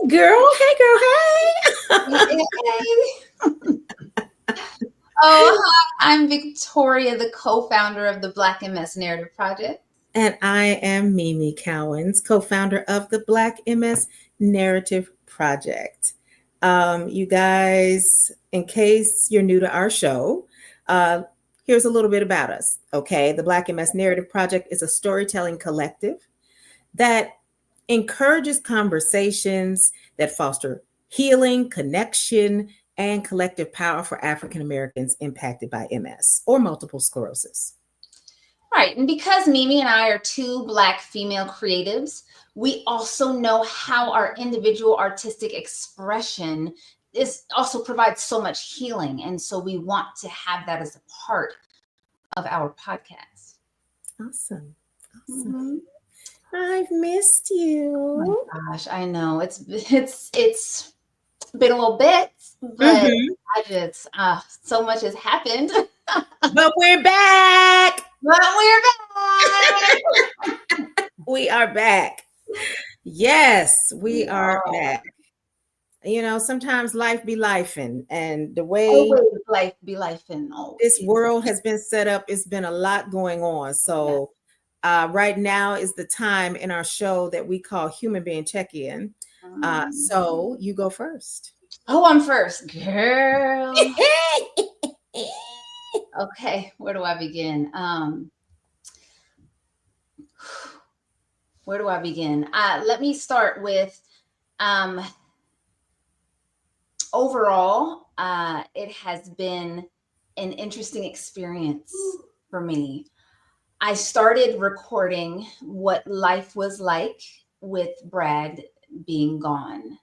girl. Hey, girl. Hey. Oh, hi. I'm Victoria, the co-founder of the Black MS Narrative Project. And I am Mimi Cowens, co-founder of the Black MS Narrative Project. You guys, in case you're new to our show, here's a little bit about us. Okay, the Black MS Narrative Project is a storytelling collective that encourages conversations that foster healing, connection, and collective power for African Americans impacted by MS or multiple sclerosis. Right. And because Mimi and I are two Black female creatives, we also know how our individual artistic expression also provides so much healing. And so we want to have that as a part of our podcast. Awesome. Mm-hmm. I've missed you. Oh my gosh, I know. It's been a little bit, but I just so much has happened. But we're back. We are back. Yes, we are back. You know, sometimes life be lifin', and the way life be lifin'. This world has been set up, it's been a lot going on. So right now is the time in our show that we call Human Being Check-In. So you go first. Oh, I'm first, girl. Okay, where do I begin? Where do I begin? Let me start with overall, it has been an interesting experience for me. I started recording what life was like with Brad being gone,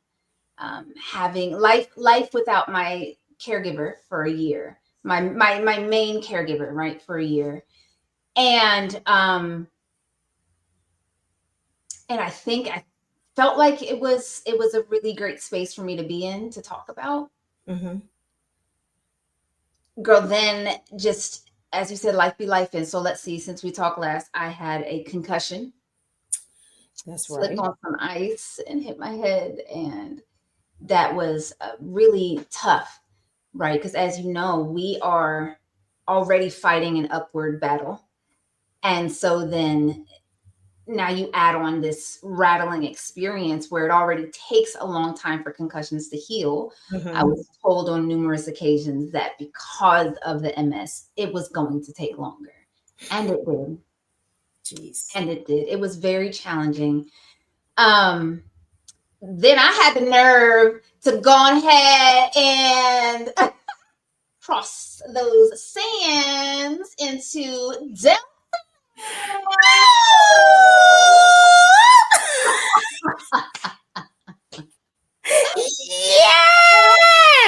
having life without my caregiver for a year, my main caregiver, right, for a year, and I think I felt like it was a really great space for me to be in to talk about. Girl, then just as you said, life be lifin'. So let's see, since we talked last, I had a concussion. That's right. Slipped on some ice and hit my head, and that was really tough, right? Because as you know, we are already fighting an upward battle. And so then now you add on this rattling experience where it already takes a long time for concussions to heal. I was told on numerous occasions that because of the MS, it was going to take longer. And it did. Jeez. And it did. It was very challenging. Then I had the nerve to go ahead and cross those sands into Delta.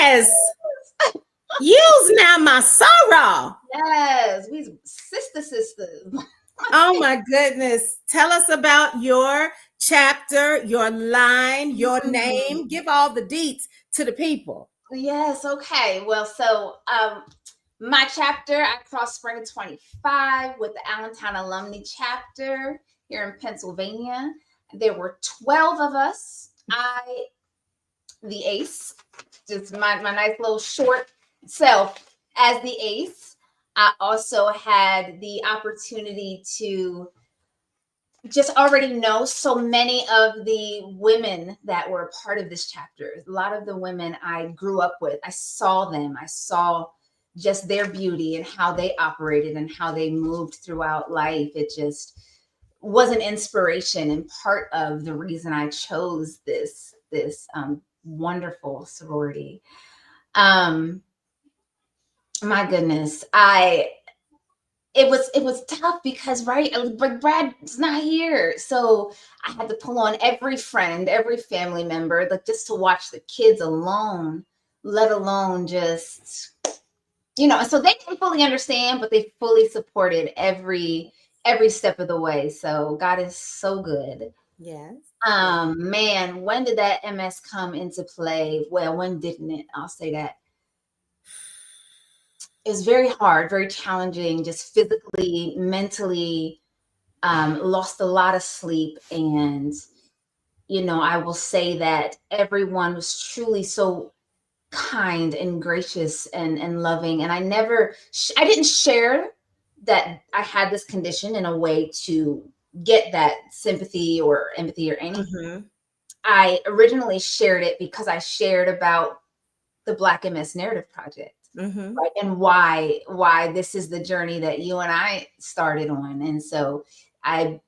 Yes. Use now my sorrow. Yes, we sisters. Oh my goodness. Tell us about your chapter, your line, your name. Give all the deets to the people. Yes, okay. Well, so my chapter, I crossed Spring of 25 with the Allentown Alumni chapter here in Pennsylvania. There were 12 of us. The ace, just my nice little short self as the ace. I also had the opportunity to just already know so many of the women that were a part of this chapter. A lot of the women I grew up with, I saw them. I saw just their beauty and how they operated and how they moved throughout life. It just was an inspiration and part of the reason I chose this wonderful sorority. My goodness, it was tough because but Brad's not here, so I had to pull on every friend, every family member, like just to watch the kids alone, let alone just, you know. So they didn't fully understand, but they fully supported every step of the way. So God is so good. Yes. Man, when did that MS come into play? Well, when didn't it? I'll say that. It was very hard, very challenging, just physically, mentally, lost a lot of sleep. And I will say that everyone was truly so kind and gracious and loving. And I didn't share that I had this condition in a way to get that sympathy or empathy or anything. Mm-hmm. I originally shared it because I shared about the Black MS Narrative Project, Mm-hmm. right? And why this is the journey that you and I started on. And so I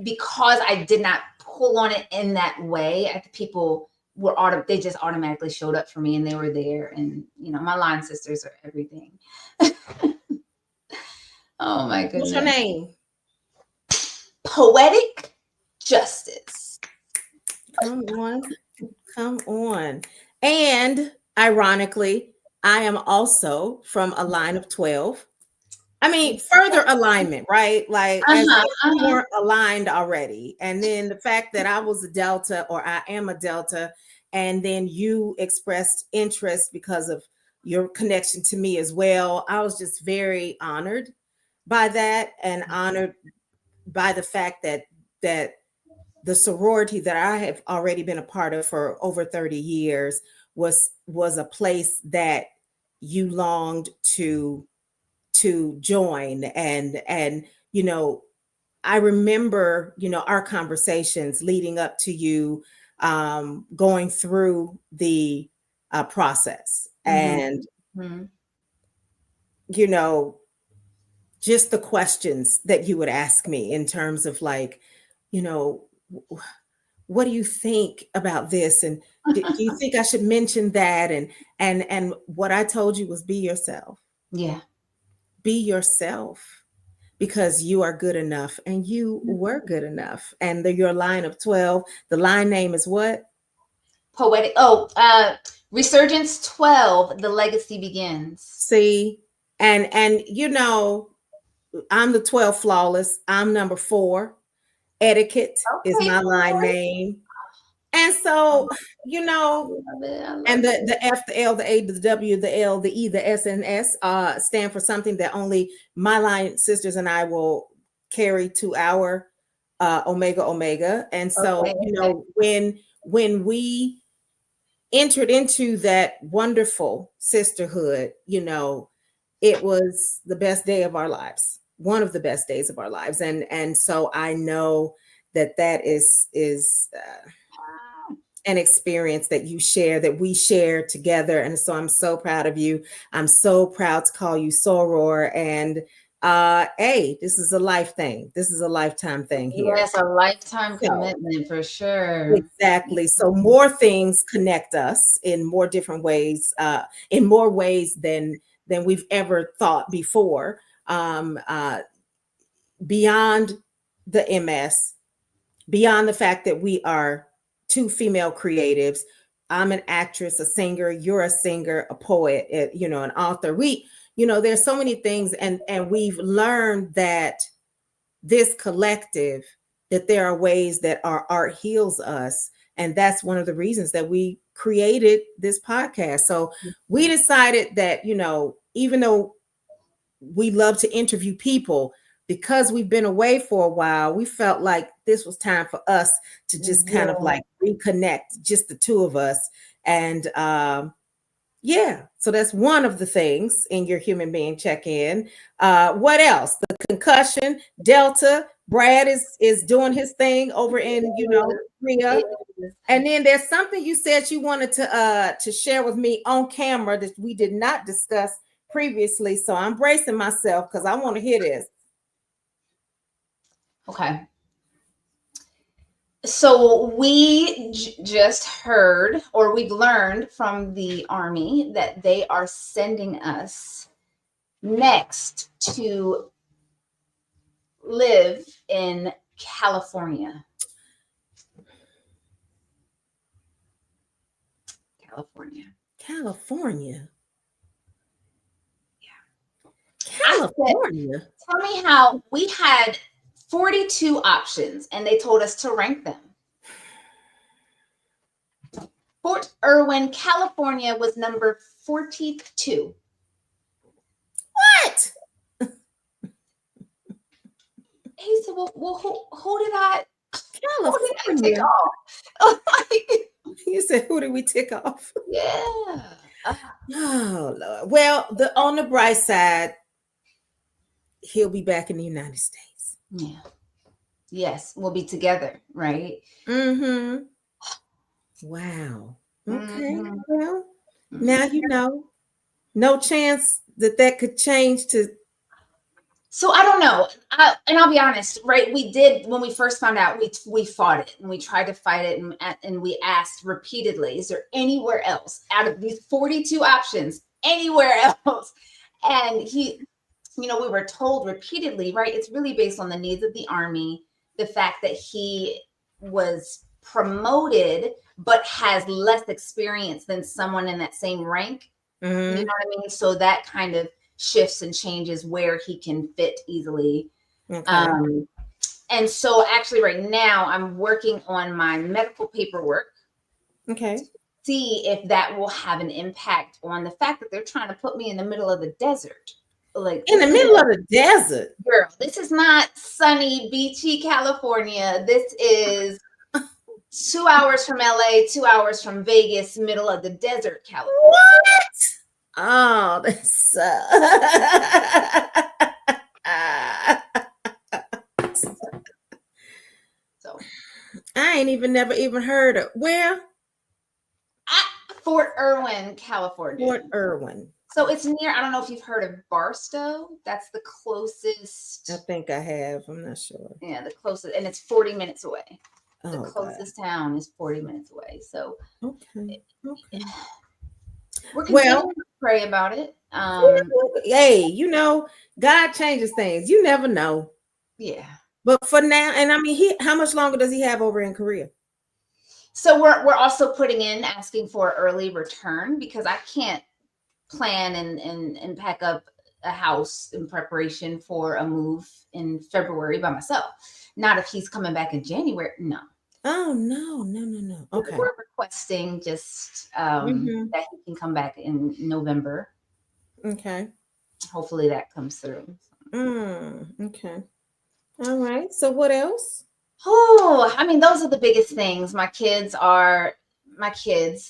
because I did not pull on it in that way, I think people they just automatically showed up for me and they were there. And my line sisters are everything. Oh my What's your goodness. name? Poetic Justice. Come on. Come on. And ironically, I am also from a line of 12. I mean, further alignment, right? Like as Uh-huh, if we uh-huh. weren't aligned already. And then the fact that I was a Delta or I am a Delta, and then you expressed interest because of your connection to me as well. I was just very honored by that and honored by the fact that the sorority that I have already been a part of for over 30 years was a place that you longed to join. And I remember our conversations leading up to you going through the process, Mm-hmm. and Mm-hmm. you know just the questions that you would ask me in terms of like, you know what do you think about this, and do you think I should mention that, and what I told you was be yourself. Yeah. Be yourself, because you are good enough and you were good enough. And your line of 12, the line name is what? Poetic. Resurgence 12, The Legacy Begins. See, and I'm the 12 flawless. I'm number 4. Etiquette is Okay, my line boy. name. And so, you I know, love it. I and love the it. F, the L, the A, the W, the L, the E, the S, and S stand for something that only my line sisters and I will carry to our Omega Omega. And so, Okay, okay. when we entered into that wonderful sisterhood, it was the best day of our lives, one of the best days of our lives. And so I know that is an experience that you share, that we share together. And so I'm so proud of you. I'm so proud to call you soror. And hey, this is a life thing. This is a lifetime thing here. Yes, a lifetime So commitment for sure. exactly. So more things connect us in more different ways, in more ways than we've ever thought before. Beyond the MS, beyond the fact that we are 2 female creatives. I'm an actress, a singer, you're a singer, a poet, an author. There's so many things, and we've learned that this collective, that there are ways that our art heals us. And that's one of the reasons that we created this podcast. So we decided that, even though we love to interview people, because we've been away for a while, we felt like this was time for us to just kind of Yeah. like reconnect, just the two of us. And yeah, so that's one of the things in your human being check-in. What else? The concussion, Delta. Brad is doing his thing over in It Korea. is. And then there's something you said you wanted to share with me on camera that we did not discuss previously. So I'm bracing myself because I want to hear this. Okay. So we just heard, or we've learned from the Army that they are sending us next to live in California. California. California. I said, California. tell me how we had 42 options and they told us to rank them. Fort Irwin, California was number 42. What? He said, well who did I? Who did I tick California. off? Like, You said, who did we tick off? yeah. Oh, Lord. Well, on the bright side, he'll be back in the United States. Yeah. Yes, we'll be together, right? Mm-hmm. Wow. Okay. Mhm. Well, now Mhm. you know. No chance that could change to. So I don't know. And I'll be honest, right? We did when we first found out. We fought it and we tried to fight it, and we asked repeatedly, "Is there anywhere else out of these 42 options, anywhere else?" And he, we were told repeatedly, right? It's really based on the needs of the Army, the fact that he was promoted but has less experience than someone in that same rank. You know Mm-hmm. what I mean? So that kind of shifts and changes where he can fit easily. Okay. Um, and so actually right now I'm working on my medical paperwork, Okay. see if that will have an impact on the fact that they're trying to put me in the middle of the desert. Like In the this is middle of the desert. girl, this is not sunny, beachy California. This is 2 hours from LA, 2 hours from Vegas, middle of the desert, California. What? Oh, that's So I ain't even never even heard of where? Fort Irwin, California. Fort Irwin. So it's near, I don't know if you've heard of Barstow. That's the closest. I think I have. I'm not sure. Yeah, the closest, and it's 40 minutes away. The Oh God. closest town is 40 minutes away. So Okay. Okay. we're Well, continuing to pray about it. hey, God changes things. You never know. Yeah. But for now, and I mean, how much longer does he have over in Korea? So we're also putting in asking for early return because I can't plan and pack up a house in preparation for a move in February by myself. Not if he's coming back in January. No. Oh no, no, no, no. Okay. We're requesting just Mm-hmm. that he can come back in November. Okay. Hopefully that comes through. Okay. All right. So what else? Oh, I mean, those are the biggest things.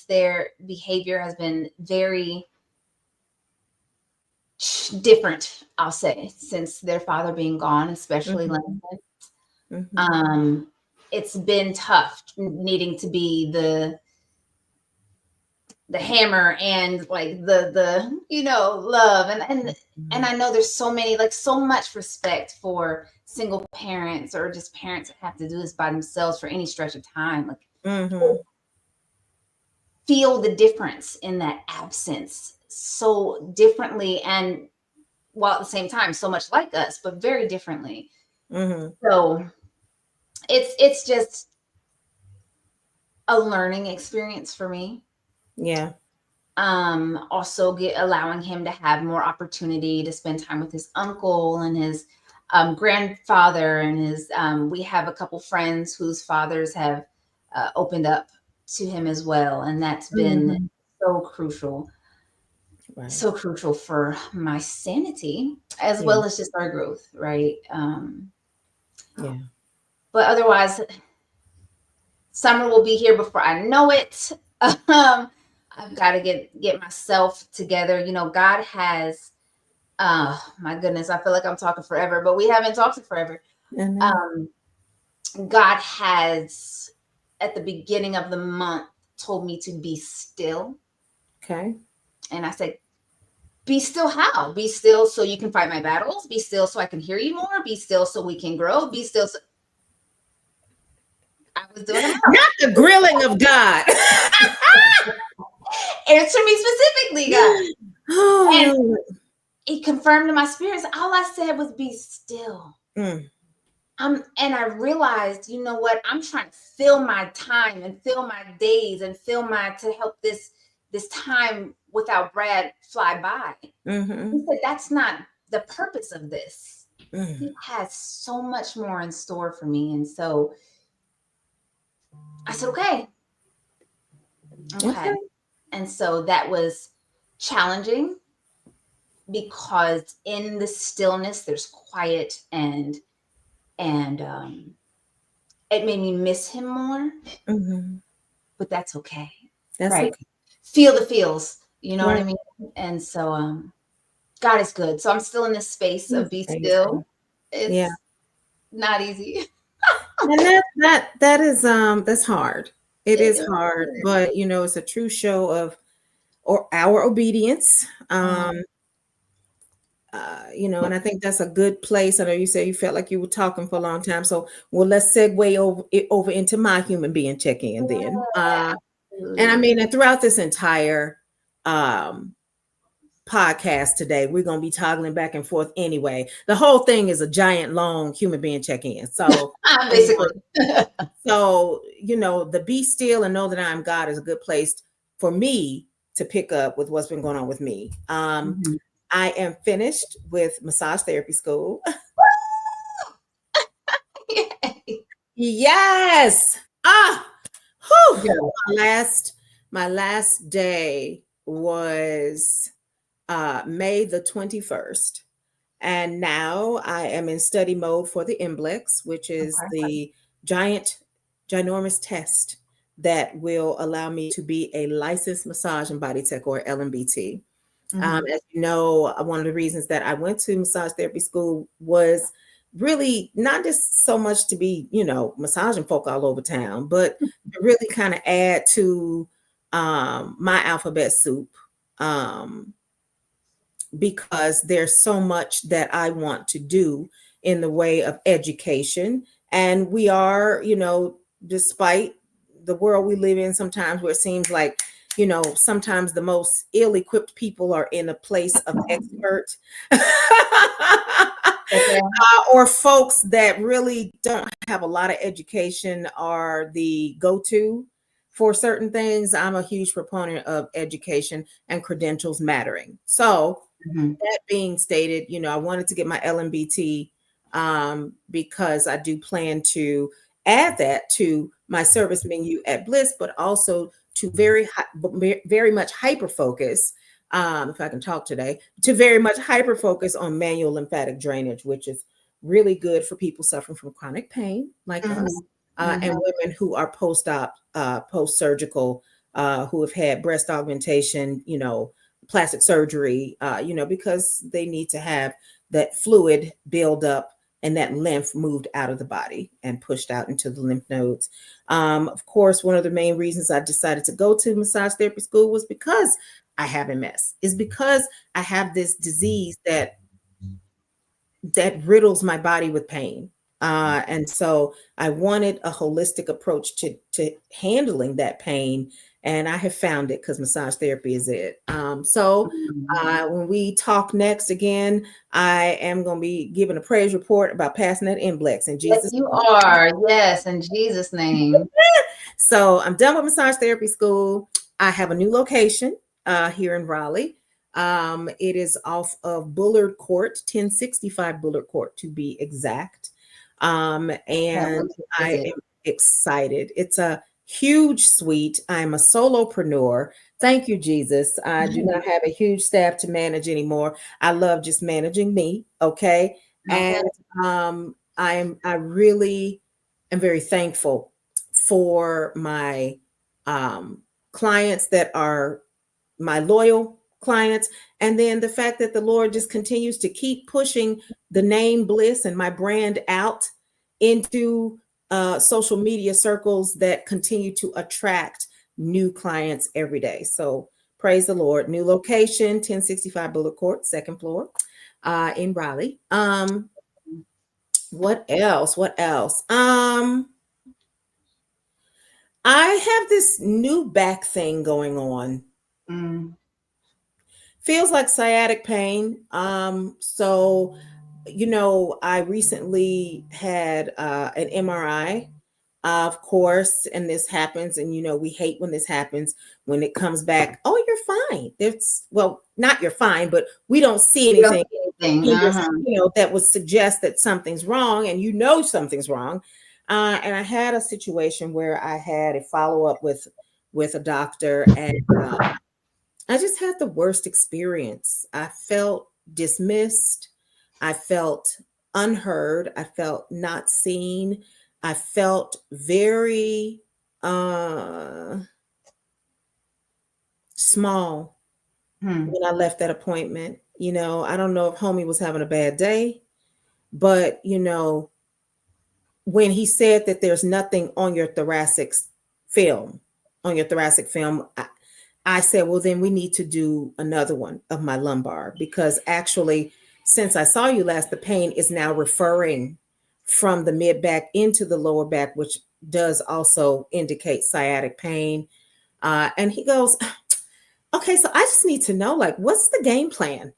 Their behavior has been very different, I'll say, since their father being gone, especially Mm-hmm. Langston. Mm-hmm. It's been tough needing to be the hammer and like the love and I know there's so many, like, so much respect for single parents or just parents that have to do this by themselves for any stretch of time. Like, Mm-hmm. feel the difference in that absence so differently, and while at the same time so much like us, but very differently. Mm-hmm. So it's just a learning experience for me. Yeah. Also allowing him to have more opportunity to spend time with his uncle and his grandfather and his we have a couple friends whose fathers have opened up to him as well, and that's been Mm-hmm. so crucial. Right. So crucial for my sanity as Yeah. well as just our growth, right? Yeah. But otherwise, summer will be here before I know it. I've got to get myself together. God has, my goodness, I feel like I'm talking forever, but we haven't talked in forever. Mm-hmm. Um, God has, at the beginning of the month, told me to be still. Okay. And I said, be still how? Be still so you can fight my battles. Be still so I can hear you more. Be still so we can grow. Be still so I was doing them. Not the grilling of God. Answer me specifically, God. And Oh. he confirmed in my spirit. All I said was be still. Mm. And I realized, you know what? I'm trying to fill my time and fill my days and to help this time without Brad fly by. Mm-hmm. He said, that's not the purpose of this. Mm. He has so much more in store for me. And so I said, okay. Okay. And so that was challenging because in the stillness, there's quiet and it made me miss him more, Mhm. but that's okay. That's Right. okay. Feel the feels, you know what I Right. mean? And so God is good. So I'm still in this space of Yes, be praise God. still. Yeah. It's not easy. And that is that's hard. It It is is. hard, but it's a true show of or our obedience. Mhm. And I think that's a good place. I know you said you felt like you were talking for a long time, so well, let's segue over into my human being check-in then. Yeah, And I absolutely. mean, and throughout this entire um podcast today, we're gonna be toggling back and forth anyway. The whole thing is a giant long human being check-in. So Basically. the be still and know that I'm God is a good place for me to pick up with what's been going on with me. Mhm. I am finished with massage therapy school. Yay. Yes. Whew. Yeah. My last day was May the 21st. And now I am in study mode for the MBLEX, which is Okay. the ginormous test that will allow me to be a licensed massage and body tech, or LMBT. Mhm. As you know, one of the reasons that I went to massage therapy school was really not just so much to be, massaging folk all over town, but to really kind of add to my alphabet soup. Um, because there's so much that I want to do in the way of education. And we are, despite the world we live in, sometimes where it seems like, sometimes the most ill equipped people are in a place of expert. Okay. Or folks that really don't have a lot of education are the go to for certain things. I'm a huge proponent of education and credentials mattering. So, Mhm. that being stated, I wanted to get my LMBT because I do plan to add that to my service menu at Bliss, but also to very much hyper focus, if I can talk today, to very much hyper focus on manual lymphatic drainage, which is really good for people suffering from chronic pain like us, Mhm. Mhm. and women who are post-op, post-surgical, who have had breast augmentation, plastic surgery, because they need to have that fluid build up and that lymph moved out of the body and pushed out into the lymph nodes. Of course, one of the main reasons I decided to go to massage therapy school was because I have MS. Is because I have this disease that riddles my body with pain. And so I wanted a holistic approach to handling that pain. And I have found it because massage therapy is it. Mhm. When we talk next again, I am going to be giving a praise report about passing that NBLEX in Yes, Jesus' you name. are. Yes, in Jesus' name. So I'm done with massage therapy school. I have a new location here in Raleigh. It is off of Bullard Court, 1065 Bullard Court to be exact. Can't And wait to I visit. am excited. It's a huge suite. I'm a solopreneur. Thank you, Jesus. I do not have a huge staff to manage anymore. I love just managing me. Okay. Okay. And I really am very thankful for my clients that are my loyal clients. And then the fact that the Lord just continues to keep pushing the name Bliss and my brand out into social media circles that continue to attract new clients every day. So praise the Lord. New location, 1065 Bullet Court, second floor in Raleigh. What else? What else? I have this new back thing going on. Mm. Feels like sciatic pain. I recently had an MRI, of course, and this happens, and we hate when this happens when it comes back. Oh, you're fine. It's well, not you're fine, but we don't see You don't anything see anything. here, Uh-huh. that would suggest that something's wrong, and something's wrong. And I had a situation where I had a follow up with a doctor, and I just had the worst experience. I felt dismissed. I felt unheard. I felt not seen. I felt very uh, small when I left that appointment. I don't know if homie was having a bad day, but when he said that there's nothing on your film, I said, well, then we need to do another one of my lumbar, because actually, since I saw you last, the pain is now referring from the mid back into the lower back, which does also indicate sciatic pain. And he goes, okay, so I just need to know, like, what's the game plan?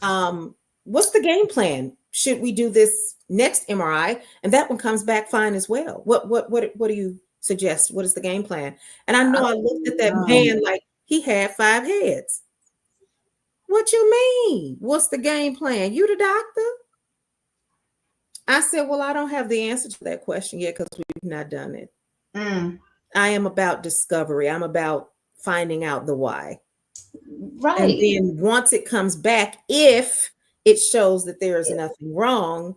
What's the game plan? Should we do this next MRI? And that one comes back fine as well. What do you suggest? What is the game plan? And I know I looked at that man like he had 5 heads. What you mean? What's the game plan? You the doctor? I said, well, I don't have the answer to that question yet because we've not done it. I am about discovery. I'm about finding out the why. Right. And then once it comes back, if it shows that there is nothing wrong,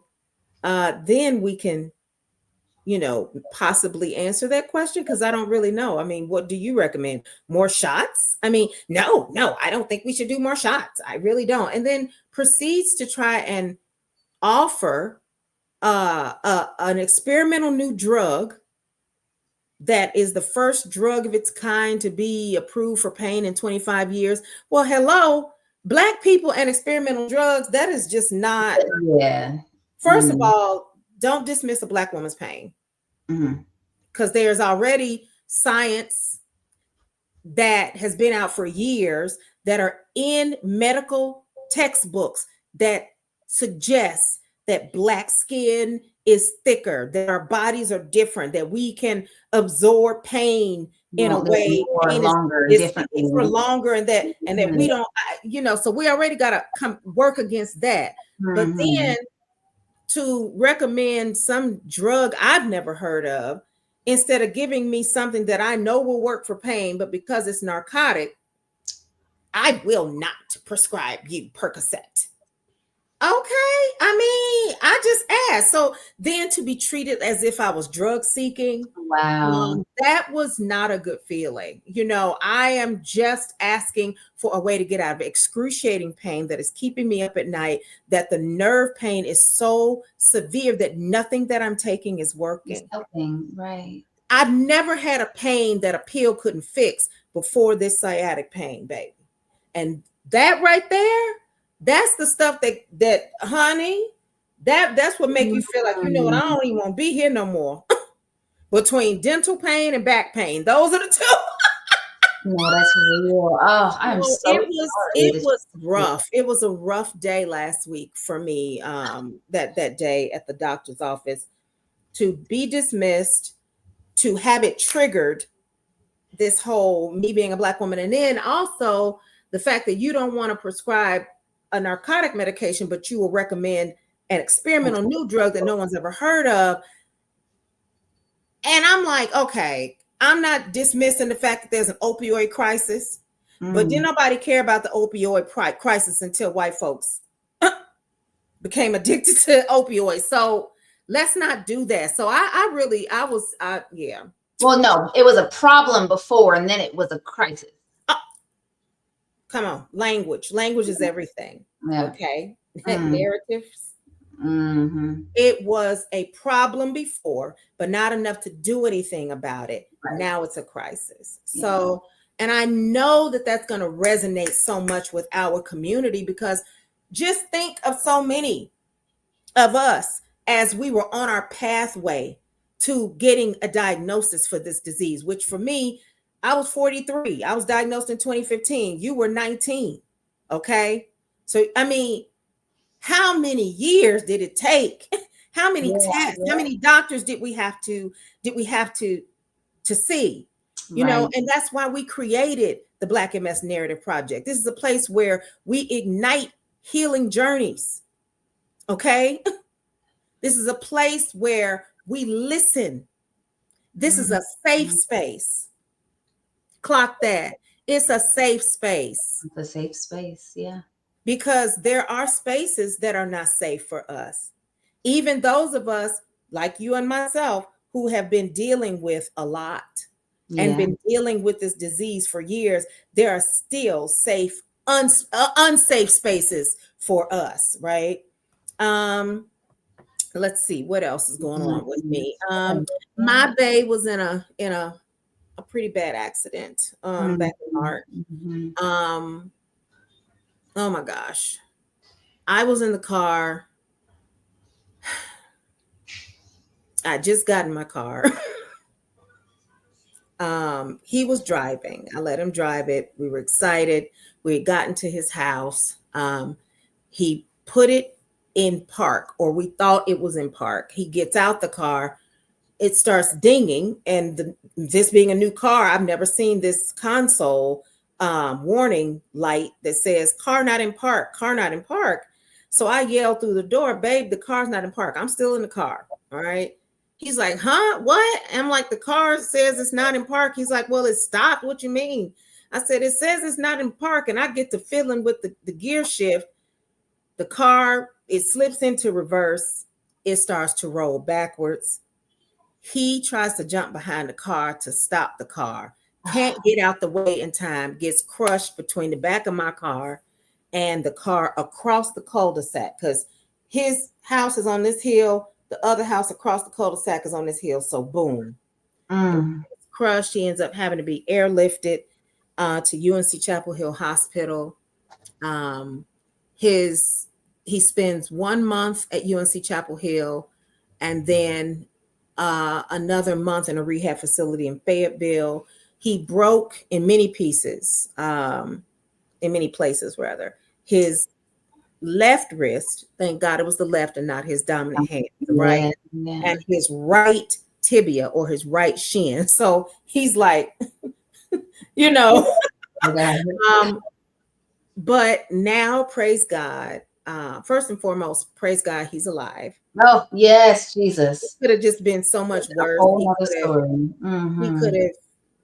then we can, possibly answer that question, because I don't really know. I mean, what do you recommend? More shots? I mean, no, I don't think we should do more shots. I really don't. And then proceeds to try and offer an experimental new drug that is the first drug of its kind to be approved for pain in 25 years. Well, hello, Black people and experimental drugs, that is just not. Yeah. First of all, don't dismiss a Black woman's pain, because there's already science that has been out for years that are in medical textbooks that suggests that Black skin is thicker, that our bodies are different, that we can absorb pain in a way longer, differently for longer, and that we don't, so we already got to come work against that. But then to recommend some drug I've never heard of, instead of giving me something that I know will work for pain, but because it's narcotic, I will not prescribe you Percocet. Okay, I mean, I just asked. So then to be treated as if I was drug seeking, wow, that was not a good feeling. I am just asking for a way to get out of excruciating pain that is keeping me up at night, that the nerve pain is so severe that nothing that I'm taking is working. it's helping, right? I've never had a pain that a pill couldn't fix before this sciatic pain, baby. And that right there, that's the stuff that honey, that's what make you feel like, I don't even want to be here no more. Between dental pain and back pain, those are the two. No, that's real. Oh, I'm so sorry. It was rough. It was a rough day last week for me. That day at the doctor's office, to be dismissed, to have it triggered, this whole me being a Black woman, and then also the fact that you don't want to prescribe a narcotic medication, but you will recommend an experimental new drug that no one's ever heard of. And I'm like, okay, I'm not dismissing the fact that there's an opioid crisis, but didn't nobody care about the opioid crisis until white folks became addicted to opioids. So let's not do that. So yeah. Well, no, it was a problem before, and then it was a crisis. Come on, language is everything. Yeah. Okay. Narratives. It was a problem before, but not enough to do anything about it. Right. Now it's a crisis. Yeah. So, and I know that that's going to resonate so much with our community, because just think of so many of us as we were on our pathway to getting a diagnosis for this disease, which for me, I was 43. I was diagnosed in 2015. You were 19. Okay. So, I mean, how many years did it take? How many tests? Yeah. How many doctors did we have to see? And that's why we created the Black MS Narrative Project. This is a place where we ignite healing journeys. Okay. This is a place where we listen. This is a safe space. Clock that. It's a safe space. It's a safe space, yeah. Because there are spaces that are not safe for us. Even those of us like you and myself, who have been dealing with a lot and Yeah. been dealing with this disease for years, there are still unsafe spaces for us, right? Um, let's see what else is going on with Mhm. me. My bae was in a pretty bad accident back in Mhm. March. Mhm. Um, oh my gosh. I was in the car. I just got in my car. He was driving. I let him drive it. We were excited. We had gotten to his house. He put it in park, or we thought it was in park. He gets out the car. It starts dinging, and this being a new car, I've never seen this console warning light that says "car not in park, car not in park." So I yelled through the door, "Babe, the car's not in park. I'm still in the car." All right. He's like, "Huh? What?" I'm like, "The car says it's not in park." He's like, "Well, it stopped. What you mean?" I said, "It says it's not in park." And I get to fiddling with the gear shift. The car, it slips into reverse. It starts to roll backwards. He tries to jump behind the car to stop the car. Can't get out the way in time, gets crushed between the back of my car and the car across the cul-de-sac, because his house is on this hill, the other house across the cul-de-sac is on this hill. So boom, Mm. crushed. He ends up having to be airlifted to UNC Chapel Hill Hospital. Um, his he spends 1 month at UNC Chapel Hill, and then another month in a rehab facility in Fayetteville. He broke in many pieces, in many places rather. His left wrist, thank God it was the left and not his dominant hand, the right, Yeah. Yeah. and his right tibia or his right shin. So he's like, you know, Okay. um, but now, praise God. First and foremost, praise God, he's alive. Oh, yes, It Jesus. could have just been so It's much a worse. whole nother story. He Mm-hmm. could have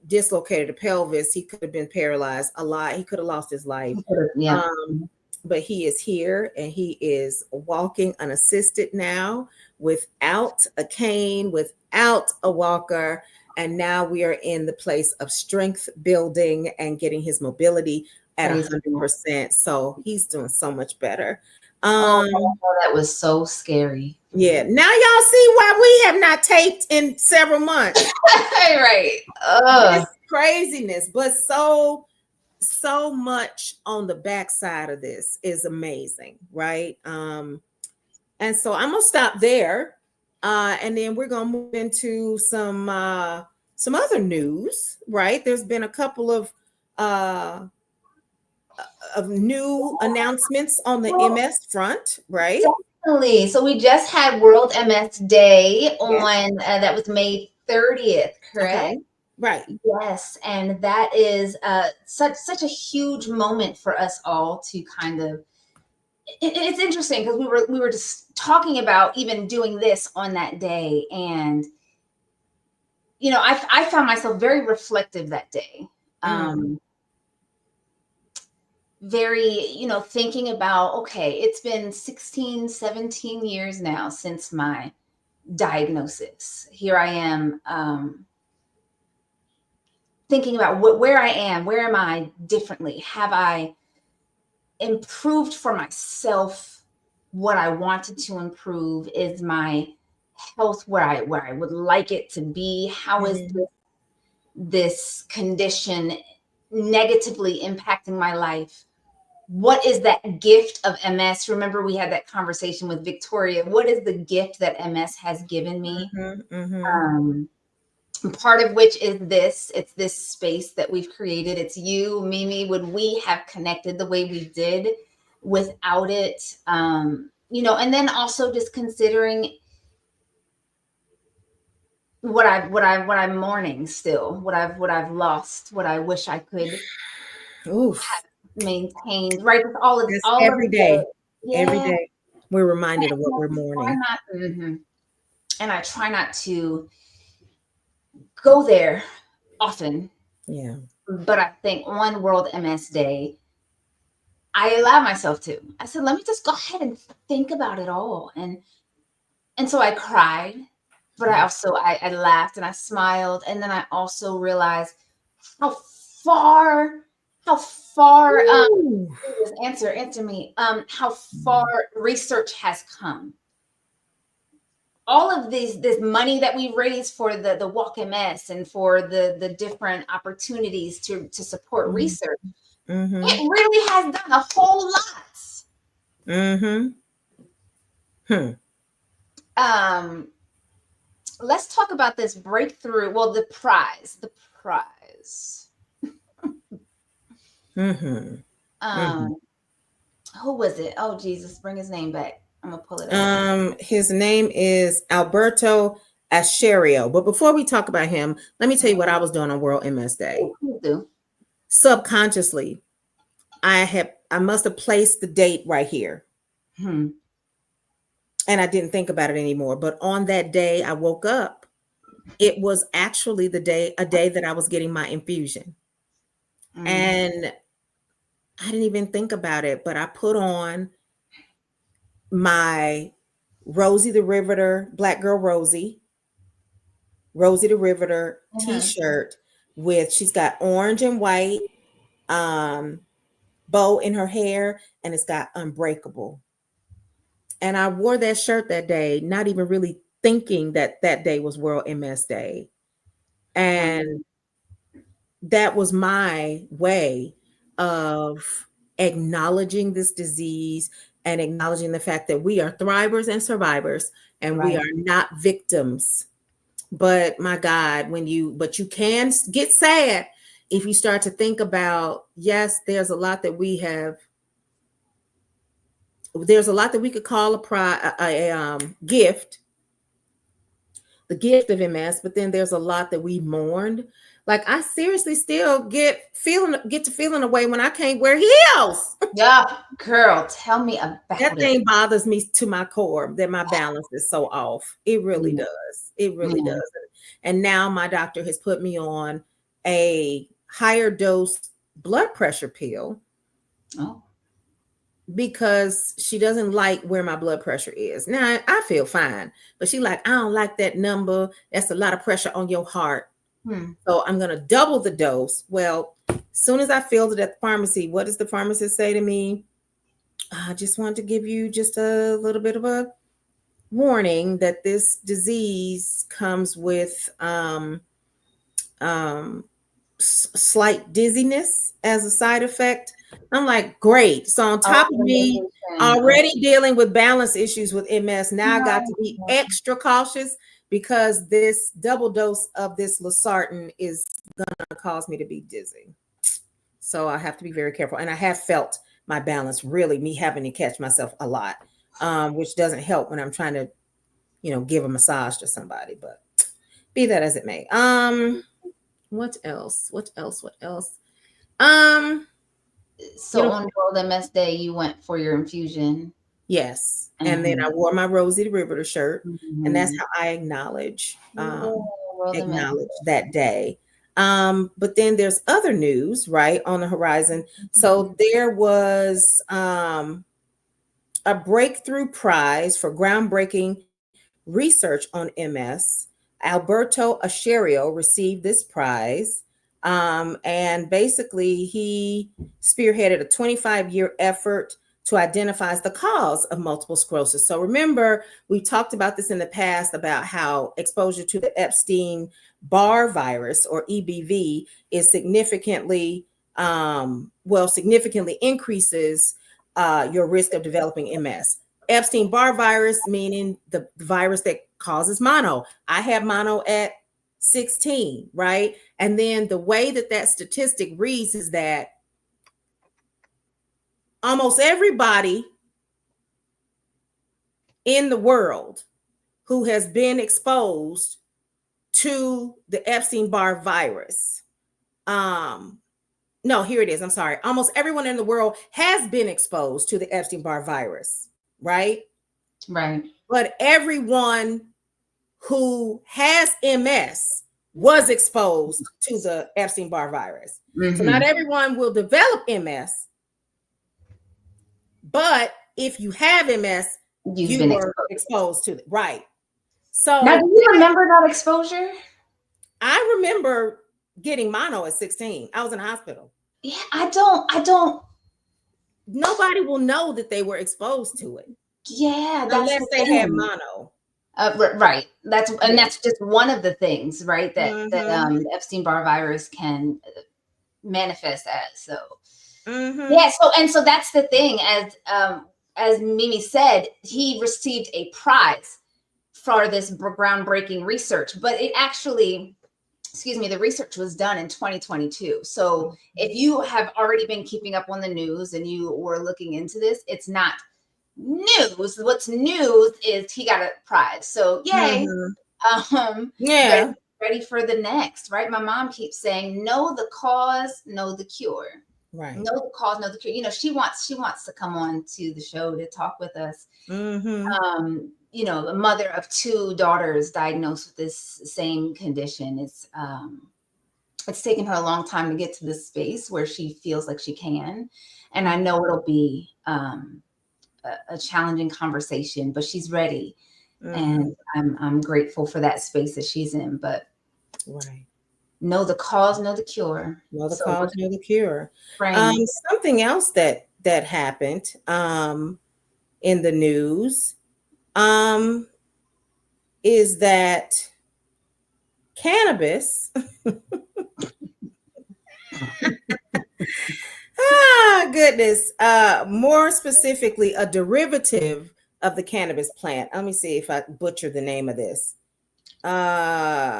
dislocated a pelvis. He could have been paralyzed a lot. He could have lost his life. Yeah. Um, but he is here and he is walking unassisted now, without a cane, without a walker. And now we are in the place of strength building and getting his mobility at Praise God. 100%. So he's doing so much better. Oh, Um, that was so scary. yeah. Now y'all see why we have not taped in several months. Right. This craziness, but so much on the backside of this is amazing, right? And so I'm gonna stop there, and then we're gonna move into some other news, right? There's been a couple uh, of new announcements on the Well, MS front, right? definitely. So we just had World MS Day Yeah. on that was May 30th, correct? Okay. Right. Yes, and that is such a huge moment for us all to kind of. It's interesting because we were just talking about even doing this on that day, and I found myself very reflective that day. Mm. Um, very, thinking about, okay, it's been 16, 17 years now since my diagnosis. Here I am, thinking about where I am, where am I differently? Have I improved for myself what I wanted to improve? Is my health where I would like it to be? How is Mhm. this condition negatively impacting my life? What is that gift of MS? Remember, we had that conversation with Victoria. What is the gift that MS has given me? Mhm. Mhm. Um, Part of which is it's this space that we've created. It's you, Mimi. Would we have connected the way we did without it? And then also just considering what I'm mourning still, what I've lost, what I wish I could Oof. maintain. Right, with all of That's all of every the day. Every yeah. day we're reminded of what we're Try mourning. not, and I try not to go there often, Yeah. but I think on World MS Day, I allow myself to. I said, let me just go ahead and think about it all, and so I cried. but I laughed and I smiled, and then I also realized how far Ooh. answer me, how far research has come. All of this money that we raise for the Walk MS and for the different opportunities to support research, it really has done a whole lot. Let's talk about this breakthrough. Well, the prize. Who was it? Oh, Jesus, bring his name back. I'm gonna pull it up. His name is Alberto Asherio. But before we talk about him, let me tell you what I was doing on World MS Day. Subconsciously, I must have placed the date right here. And I didn't think about it anymore. But on that day, I woke up. It was actually a day that I was getting my infusion. And I didn't even think about it, but I put on my Rosie the Riveter, Black Girl Rosie the Riveter t-shirt with, she's got orange and white bow in her hair, and it's got Unbreakable. And I wore that shirt that day, not even really thinking that that day was World MS Day. And that was my way of acknowledging this disease and acknowledging the fact that we are thrivers and survivors, and we are not victims. But my God, but you can get sad if you start to think about, yes, there's a lot that we could call a gift, the gift of MS, but then there's a lot that we mourned. Like, I seriously still get to feeling a way when I can't wear heels. Yeah, girl, tell me about that thing bothers me to my core, that my balance is so off. It really does. It really does. And now my doctor has put me on a higher dose blood pressure pill. Oh. Because she doesn't like where my blood pressure is. Now, I feel fine, but she like, I don't like that number. That's a lot of pressure on your heart. So I'm going to double the dose. Well, as soon as I filled it at the pharmacy, what does the pharmacist say to me? I just want to give you just a little bit of a warning that this disease comes with slight dizziness as a side effect. I'm like, great. So on top of me already dealing with balance issues with MS, now I got to be extra cautious because this double dose of this losartan is going to cause me to be dizzy. So I have to be very careful. And I have felt my balance, really, me having to catch myself a lot, which doesn't help when I'm trying to, give a massage to somebody. But be that as it may. What else? So on World MS Day, you went for your infusion. Yes. And then I wore my Rosie the Riveter shirt. And that's how I acknowledge that day. But then there's other news, right, on the horizon. So there was a breakthrough prize for groundbreaking research on MS. Alberto Asherio received this prize. And basically, he spearheaded a 25-year effort to identify the cause of multiple sclerosis. So remember, we talked about this in the past about how exposure to the Epstein-Barr virus, or EBV, is significantly increases your risk of developing MS. Epstein-Barr virus, meaning the virus that causes mono. I had mono at 16, right? And then the way that statistic reads is that almost everybody in the world who has been exposed to the Epstein-Barr virus, no, here it is. I'm sorry. Almost everyone in the world has been exposed to the Epstein-Barr virus, right? Right. But everyone who has MS was exposed to the Epstein-Barr virus. So not everyone will develop MS, but if you have MS, you were exposed to it, right? Now, So do you remember that exposure? I remember getting mono at 16. I was in the hospital. Yeah, I don't. Nobody will know that they were exposed to it Yeah, that's unless the they had thing. mono. Right. Yeah. That's just one of the things, right? Mm-hmm. The Epstein-Barr virus can manifest as. So Mm-hmm. yeah. So that's the thing. As Mimi said, he received a prize for this groundbreaking research, but it actually, excuse me, the research was done in 2022. So if you have already been keeping up on the news and you were looking into this, it's not news. What's news is he got a prize. So yay. Yeah. Ready for the next, right? My mom keeps saying, know the cause, know the cure. Right. Know the cause, know the cure. You know, she wants to come on to the show to talk with us. You know, a mother of 2 daughters diagnosed with this same condition. It's taken her a long time to get to this space where she feels like she can. And I know it'll be a challenging conversation, but she's ready. And I'm grateful for that space that she's in. But Right. know the cause, know the cure. Know the So cause, know the cure. praying. Something else that happened in the news is that cannabis goodness, more specifically a derivative of the cannabis plant. Let me see if I butcher the name of this. Cannabinoid.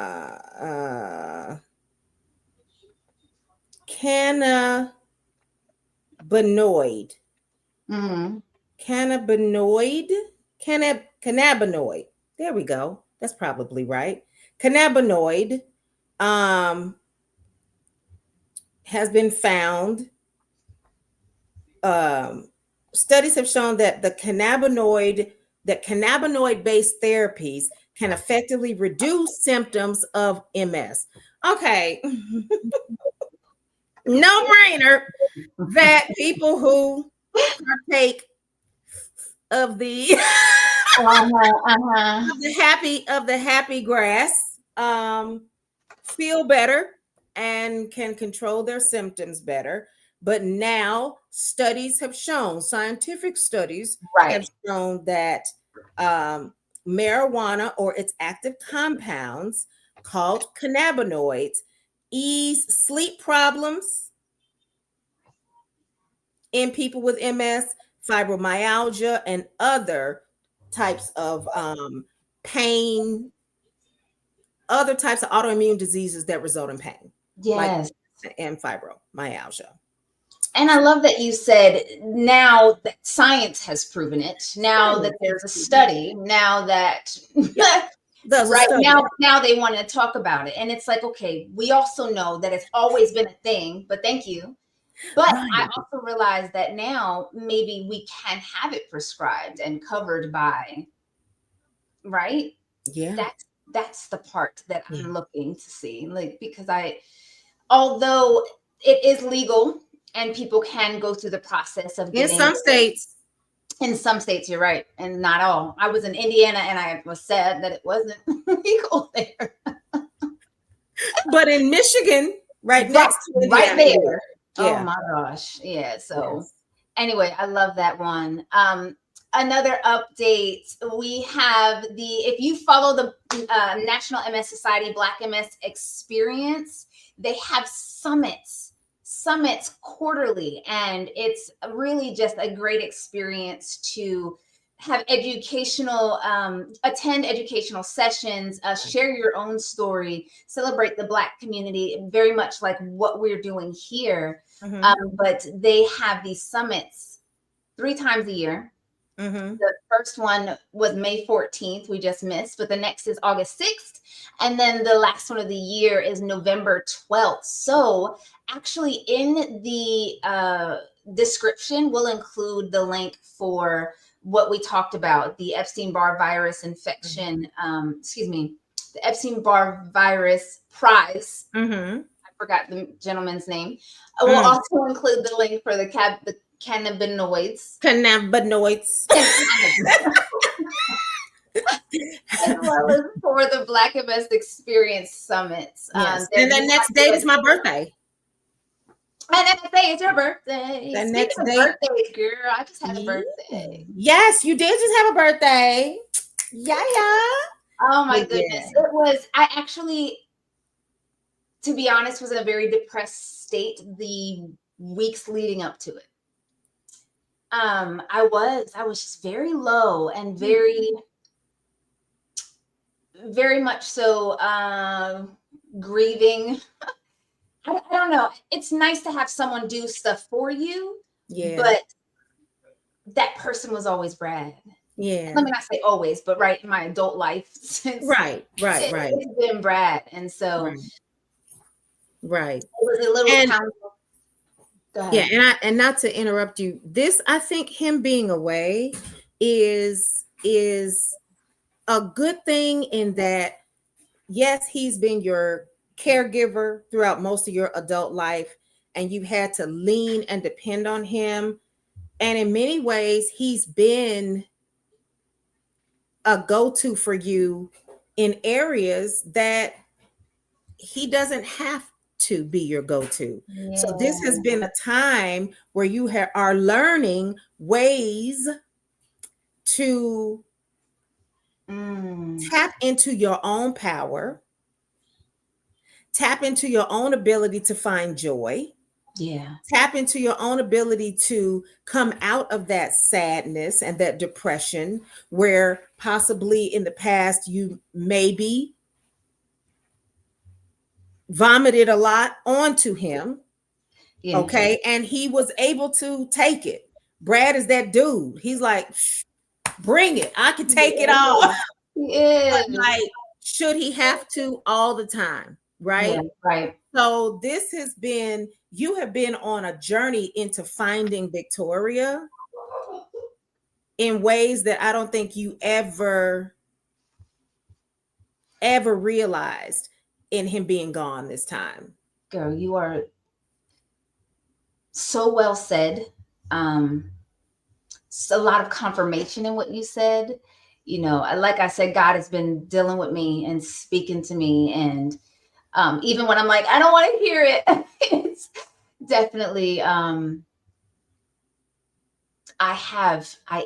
Mm-hmm. Cannabinoid. There we go. That's probably right. Cannabinoid has been found. Studies have shown that cannabinoid-based therapies can effectively reduce symptoms of MS. Okay, no brainer that people who partake of the of the happy grass feel better and can control their symptoms better. But now studies have shown, scientific studies have shown that marijuana or its active compounds called cannabinoids ease sleep problems in people with MS, fibromyalgia, and other types of pain, other types of autoimmune diseases that result in pain. Yes. Like, and fibromyalgia. And I love that you said now that science has proven it, now that there's a study, now that right now they want to talk about it. And it's like, okay, we also know that it's always been a thing, but thank you. But I also realize that now maybe we can have it prescribed and covered by, right? Yeah. That's the part that I'm looking to see. Like, because although it is legal and people can go through the process of getting in some states. In some states, you're right, and not all. I was in Indiana, and I was sad that it wasn't legal there. But in Michigan, right next to Indiana, right there. Yeah. Oh my gosh, yeah. So anyway, I love that one. Another update, we have if you follow the National MS Society Black MS Experience, they have summits quarterly, and it's really just a great experience to have educational attend educational sessions, share your own story, celebrate the Black community, very much like what we're doing here. But they have these summits 3 times a year. The first one was May 14th, we just missed, but the next is August 6th. And then the last one of the year is November 12th. So actually in the description, we'll include the link for what we talked about, the Epstein-Barr virus infection, the Epstein-Barr virus prize. I forgot the gentleman's name. We'll also include the link for the cannabinoids. Cannabinoids. I love was for the Black MS Experience Summits. Yes. And the next date is my birthday. And next day is your birthday. The Speaking next of date, birthdays, girl, I just had a birthday. Yes, you did just have a birthday. Yeah. Oh my But goodness. It was, I actually, to be honest, was in a very depressed state the weeks leading up to it. I was just very low and very much so grieving. I don't know. It's nice to have someone do stuff for you, but that person was always Brad. Yeah. Let me not say always, but right in my adult life since right. It's been Brad. And so right. it was a little accountable. Yeah, and not to interrupt you, this, I think him being away is a good thing in that, yes, he's been your caregiver throughout most of your adult life, and you had to lean and depend on him. And in many ways, he's been a go-to for you in areas that he doesn't have to be your go-to. Yeah. So this has been a time where you are learning ways to tap into your own power, tap into your own ability to find joy. Yeah. Tap into your own ability to come out of that sadness and that depression where possibly in the past you maybe vomited a lot onto him. Yeah. Okay. And he was able to take it. Brad is that dude. He's like, bring it. I can take it all. Yeah. Like, should he have to all the time? Right. Yeah, right. So this has been, you have been on a journey into finding Victoria in ways that I don't think you ever realized in him being gone this time. Girl, you are so well said. A lot of confirmation in what you said. You know, like I said, God has been dealing with me and speaking to me. And even when I'm like, I don't want to hear it, it's definitely, I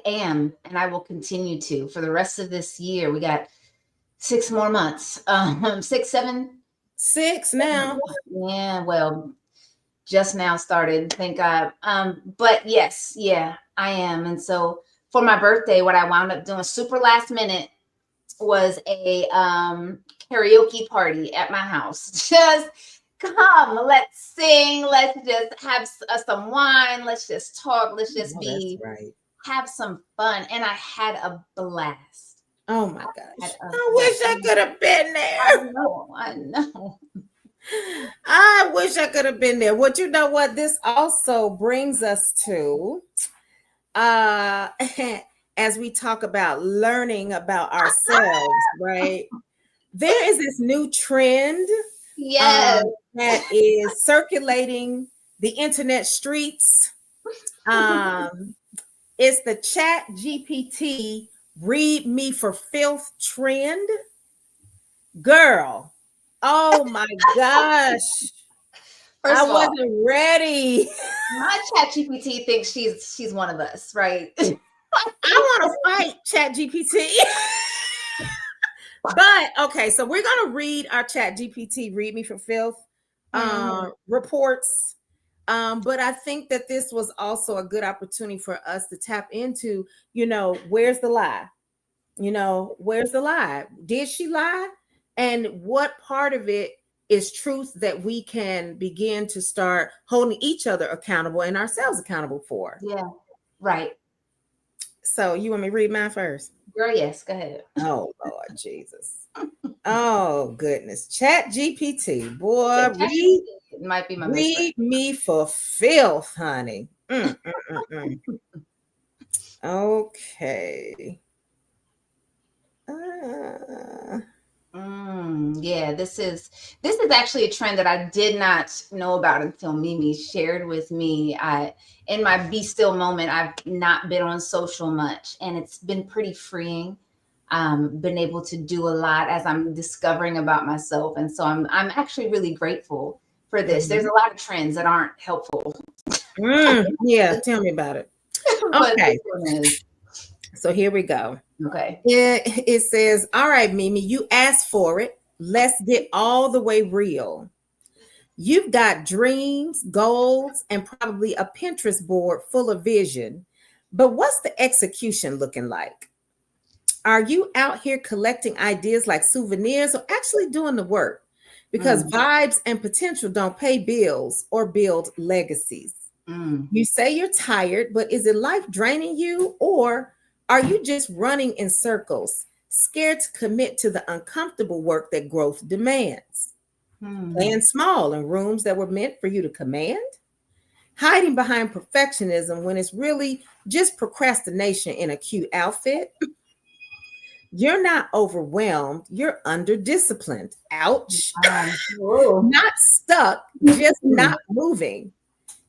am, and I will continue to for the rest of this year. We got 6 more months, 6, 7. 6 now. Yeah, well, just now started, thank God. But yes, yeah, I am. And so for my birthday, what I wound up doing super last minute was a karaoke party at my house. Just come, let's sing, let's just have some wine, let's just talk, let's just have some fun. And I had a blast. Oh my gosh. I wish I could have been there. I know. I wish I could have been there. Well, you know what? This also brings us to as we talk about learning about ourselves, right? There is this new trend that is circulating the internet streets. It's the ChatGPT read me for filth trend. Girl, oh my gosh. I wasn't ready. My ChatGPT thinks she's one of us, right? I want to fight ChatGPT. But okay, so we're gonna read our ChatGPT read me for filth reports. But I think that this was also a good opportunity for us to tap into, where's the lie? Where's the lie? Did she lie? And what part of it is truth that we can begin to start holding each other accountable and ourselves accountable for? Yeah, right. So you want me to read mine first? Girl, yes, go ahead. Oh, Lord Jesus. Oh, goodness. ChatGPT, boy, read me for filth, honey. Okay. Yeah, this is actually a trend that I did not know about until Mimi shared with me. In my be still moment, I've not been on social much, and it's been pretty freeing. been able to do a lot as I'm discovering about myself. And so I'm actually really grateful for this. There's a lot of trends that aren't helpful. Yeah, tell me about it. But Okay, this one is so here we go. okay. It says, all right, Mimi, you asked for it. Let's get all the way real. You've got dreams, goals, and probably a Pinterest board full of vision. But what's the execution looking like? Are you out here collecting ideas like souvenirs or actually doing the work? Because vibes and potential don't pay bills or build legacies. You say you're tired, but is it life draining you, or are you just running in circles, scared to commit to the uncomfortable work that growth demands? Playing small in rooms that were meant for you to command? Hiding behind perfectionism when it's really just procrastination in a cute outfit? You're not overwhelmed, you're under disciplined. Ouch. Not stuck, just not moving.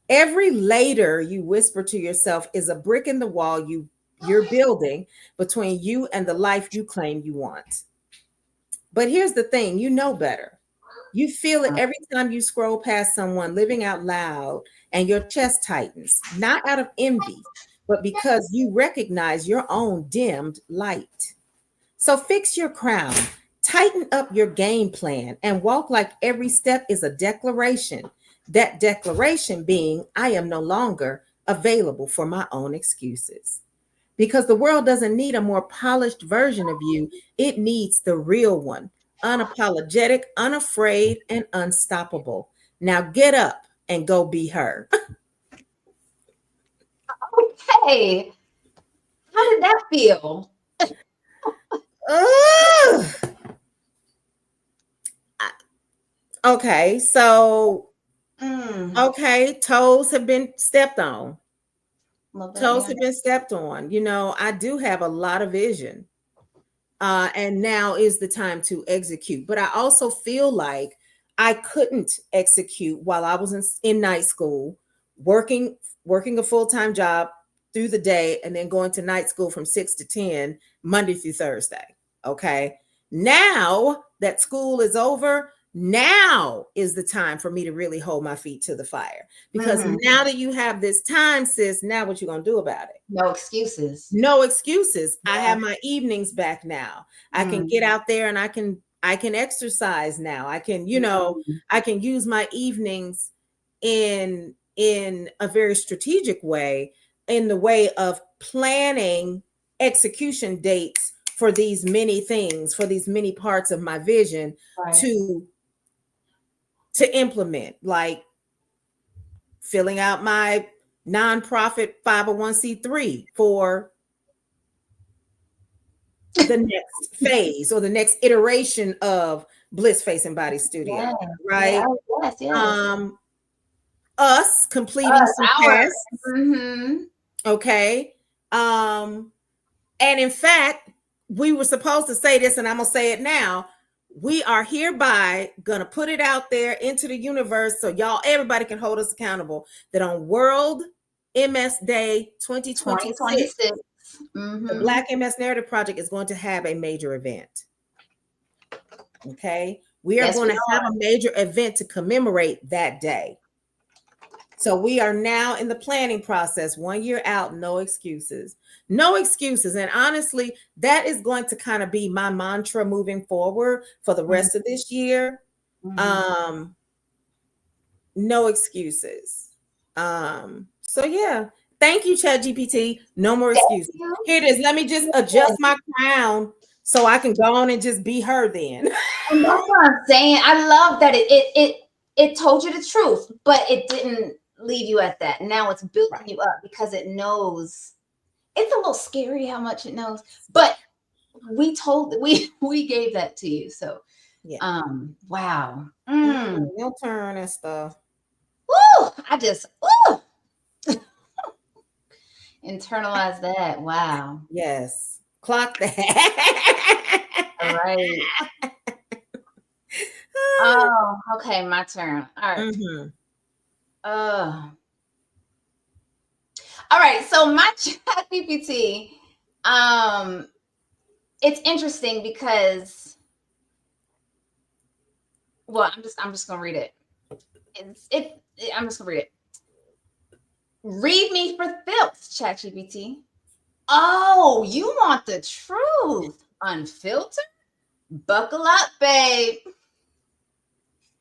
Every later you whisper to yourself is a brick in the wall you're building between you and the life you claim you want. But here's the thing, you know better. You feel it every time you scroll past someone living out loud and your chest tightens, not out of envy, but because you recognize your own dimmed light. So fix your crown, tighten up your game plan, and walk like every step is a declaration. That declaration being, I am no longer available for my own excuses. Because the world doesn't need a more polished version of you, it needs the real one, unapologetic, unafraid, and unstoppable. Now get up and go be her. Okay. How did that feel? Okay, so okay, toes have been stepped on. Toes have been stepped on. You know, I do have a lot of vision. And now is the time to execute. But I also feel like I couldn't execute while I was in night school, working a full-time job through the day and then going to night school from 6 to 10, Monday through Thursday. Okay. Now that school is over, now is the time for me to really hold my feet to the fire. Because now that you have this time, sis, now what you gonna do about it? No excuses. No excuses. Yeah. I have my evenings back now. I can get out there and I can exercise now. I can, you know, I can use my evenings in a very strategic way, in the way of planning execution dates for these many things, for these many parts of my vision to implement, like filling out my nonprofit 501c3 for the next phase or the next iteration of Bliss Face and Body Studio, right? Yes. Us completing some tests. Okay. And in fact, we were supposed to say this, and I'm gonna say it now. We are hereby gonna put it out there into the universe so everybody can hold us accountable that on World MS Day 2026, the Black MS Narrative Project is going to have a major event. Okay. We are going to have a major event to commemorate that day. So we are now in the planning process, 1 year out, no excuses. No excuses. And honestly, that is going to kind of be my mantra moving forward for the rest of this year. No excuses. So yeah. Thank you, ChatGPT. No more excuses. Here it is. Let me just adjust my crown so I can go on and just be her then. And that's what I'm saying. I love that it told you the truth, but it didn't leave you at that. Now it's building you up because it knows. It's a little scary how much it knows, but we gave that to you. So wow. Your turn and stuff. Woo! I just internalize that. Wow. Yes. Clock that. All right. Oh, okay. My turn. All right. All right. So my ChatGPT, it's interesting because, well, I'm just gonna read it. I'm just gonna read it. Read me for filth, ChatGPT. Oh, you want the truth? Unfiltered? Buckle up, babe.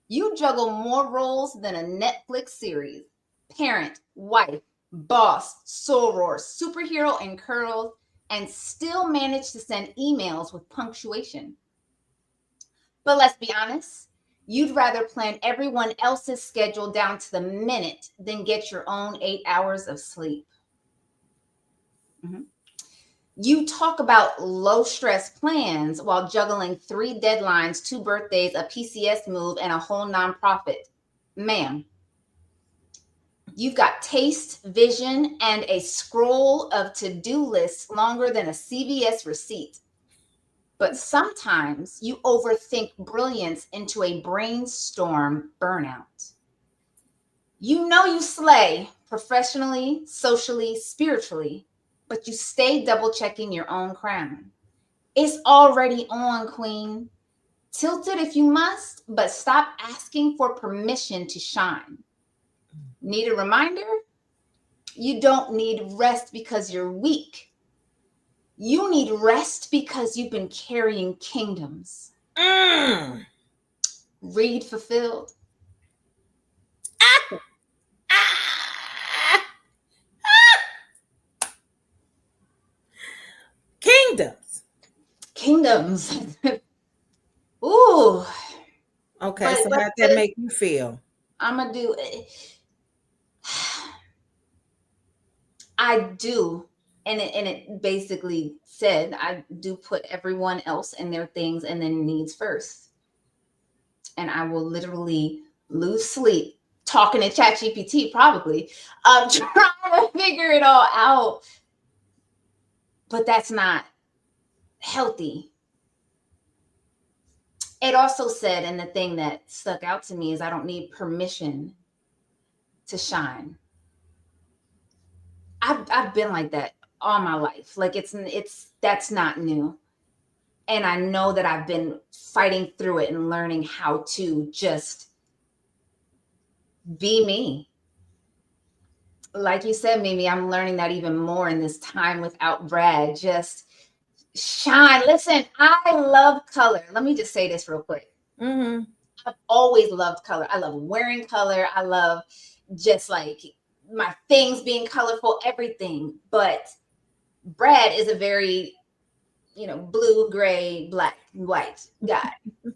You juggle more roles than a Netflix series. Parent, wife, boss, soror, superhero, and curls, and still manage to send emails with punctuation. But let's be honest, you'd rather plan everyone else's schedule down to the minute than get your own 8 hours of sleep. Mm-hmm. You talk about low stress plans while juggling 3 deadlines, 2 birthdays, a PCS move, and a whole nonprofit. Ma'am, you've got taste, vision, and a scroll of to-do lists longer than a CVS receipt. But sometimes you overthink brilliance into a brainstorm burnout. You know you slay professionally, socially, spiritually, but you stay double checking your own crown. It's already on, queen. Tilt it if you must, but stop asking for permission to shine. Need a reminder? You don't need rest because you're weak. You need rest because you've been carrying kingdoms. Read fulfilled. Kingdoms. Ooh. Okay, so how'd that make you feel? I'm gonna do it. I do, and it basically said I do put everyone else and their things and then needs first. And I will literally lose sleep talking to ChatGPT, probably, trying to figure it all out. But that's not healthy. It also said, and the thing that stuck out to me is I don't need permission to shine. I've been like that all my life. Like that's not new. And I know that I've been fighting through it and learning how to just be me. Like you said, Mimi, I'm learning that even more in this time without Brad. Just shine. Listen, I love color. Let me just say this real quick. Mm-hmm. I've always loved color. I love wearing color. I love just like my things being colorful, everything. But Brad is a very, blue, gray, black, white guy.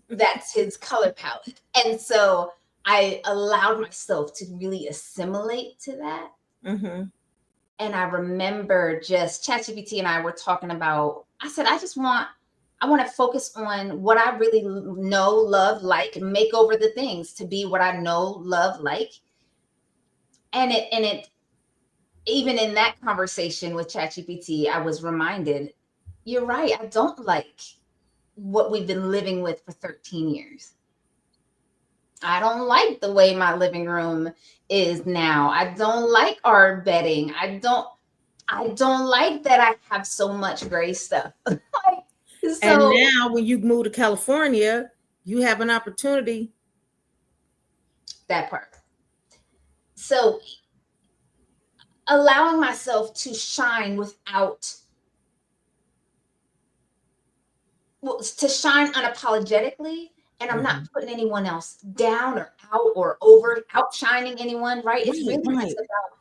That's his color palette. And so I allowed myself to really assimilate to that. Mm-hmm. And I remember just ChatGPT and I were talking about, I said, I want to focus on what I really know, love, like, make over the things to be what I know, love, like. And it even in that conversation with ChatGPT, I was reminded, you're right. I don't like what we've been living with for 13 years. I don't like the way my living room is now. I don't like our bedding. I don't like that I have so much gray stuff. And now when you move to California, you have an opportunity. That part. So allowing myself to shine to shine unapologetically, and I'm not putting anyone else down or out or outshining anyone, right? It's really just about,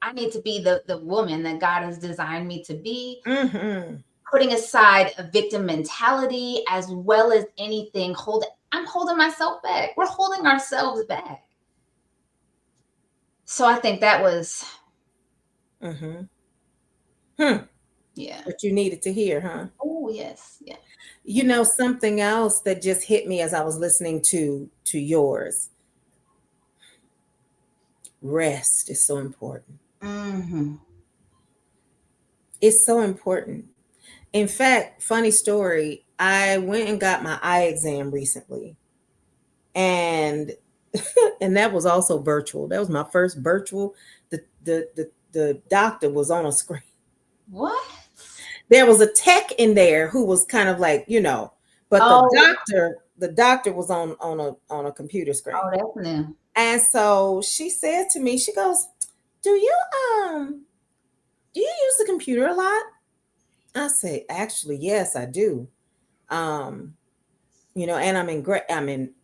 I need to be the woman that God has designed me to be. Mm-hmm. Putting aside a victim mentality as well as anything. I'm holding myself back. We're holding ourselves back. So I think that was. Yeah. What you needed to hear, huh? Oh, yes. Yeah. Something else that just hit me as I was listening to yours. Rest is so important. Mm-hmm. It's so important. In fact, funny story, I went and got my eye exam recently. And that was also virtual. That was my first virtual. The doctor was on a screen. What? there was a tech in there who was kind of like, but Oh, the doctor was on a computer screen. oh, that's new. And so she said to me, she goes, "Do you use the computer a lot?" I say, "Actually, yes, I do." Um, and I'm in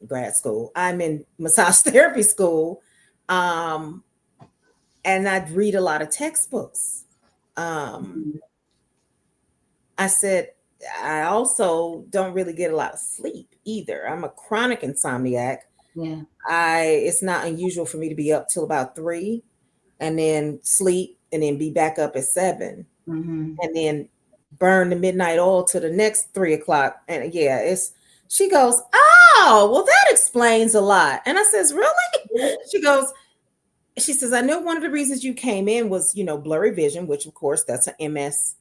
grad school. I'm in massage therapy school. Um, and I'd read a lot of textbooks. Um, Mhm. I said, I also don't really get a lot of sleep either. I'm a chronic insomniac. Yeah. It's not unusual for me to be up till about 3 and then sleep and then be back up at 7 Mm-hmm. and then burn the midnight oil to the next 3 o'clock. And yeah, she goes, "Oh, well, that explains a lot." And I says, "Really?" She says, "I know one of the reasons you came in was, blurry vision, which of course that's an MS.